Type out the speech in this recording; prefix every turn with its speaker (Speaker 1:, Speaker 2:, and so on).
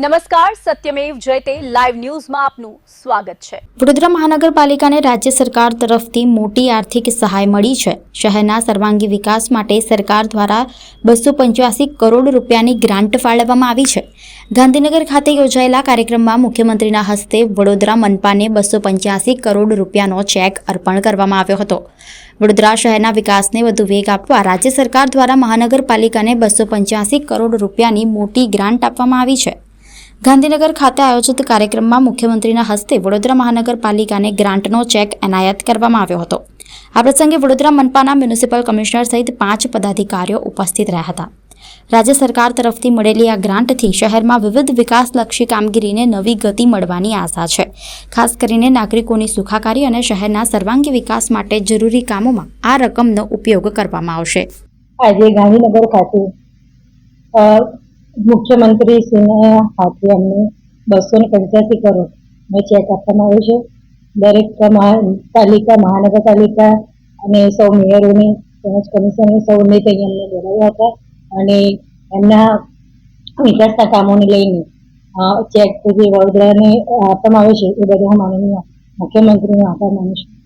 Speaker 1: નમસ્કાર, સત્યમેવ જયતે લાઈવ ન્યૂઝમાં આપનું સ્વાગત છે।
Speaker 2: વડોદરા મહાનગરપાલિકાને રાજ્ય સરકાર તરફથી મોટી આર્થિક સહાય મળી છે। શહેરના સર્વાંગી વિકાસ માટે સરકાર દ્વારા 285 કરોડ રૂપિયાની ગ્રાન્ટ ફાળવવામાં આવી છે। ગાંધીનગર ખાતે યોજાયેલા કાર્યક્રમમાં મુખ્યમંત્રીના હસ્તે વડોદરા મનપાને 285 કરોડ રૂપિયાનો ચેક અર્પણ કરવામાં આવ્યો હતો। વડોદરા શહેરના વિકાસને વધુ વેગ આપવા રાજ્ય સરકાર દ્વારા મહાનગરપાલિકાને 285 કરોડ રૂપિયાની મોટી ગ્રાન્ટ આપવામાં આવી છે। ગાંધીનગર ખાતે આયોજિત કાર્યક્રમમાં મુખ્યમંત્રીના હસ્તે વડોદરા મહાનગરપાલિકાને ગ્રાન્ટનો ચેક એનાયત કરવામાં આવ્યો હતો। આ પ્રસંગે વડોદરા મનપાના મ્યુનિસિપલ કમિશનર સહિત 5 પદાધિકારીઓ ઉપસ્થિત રહ્યા હતા। રાજ્ય સરકાર તરફથી મળેલી આ ગ્રાન્ટથી શહેરમાં વિવિધ વિકાસલક્ષી કામગીરીને નવી ગતિ મળવાની આશા છે। ખાસ કરીને નાગરિકોની સુખાકારી અને શહેરના સર્વાંગી વિકાસ માટે જરૂરી કામોમાં આ રકમનો ઉપયોગ કરવામાં આવશે।
Speaker 3: આજે ગાંધીનગર ખાતે મુખ્યમંત્રી શ્રીના હાથે અમને 285 કરોડનો ચેક આપવામાં આવ્યો છે। દરેક પાલિકા મહાનગરપાલિકા અને સૌ મેયરોને તેમજ કમિશનર સૌને ત્યાં અમને બોલાવ્યા હતા અને એમના વિકાસના કામોને લઈને ચેક જે વડોદરાને આપવામાં આવે છે એ બદલ હું માનનીય મુખ્યમંત્રીનો આભાર માનું છું।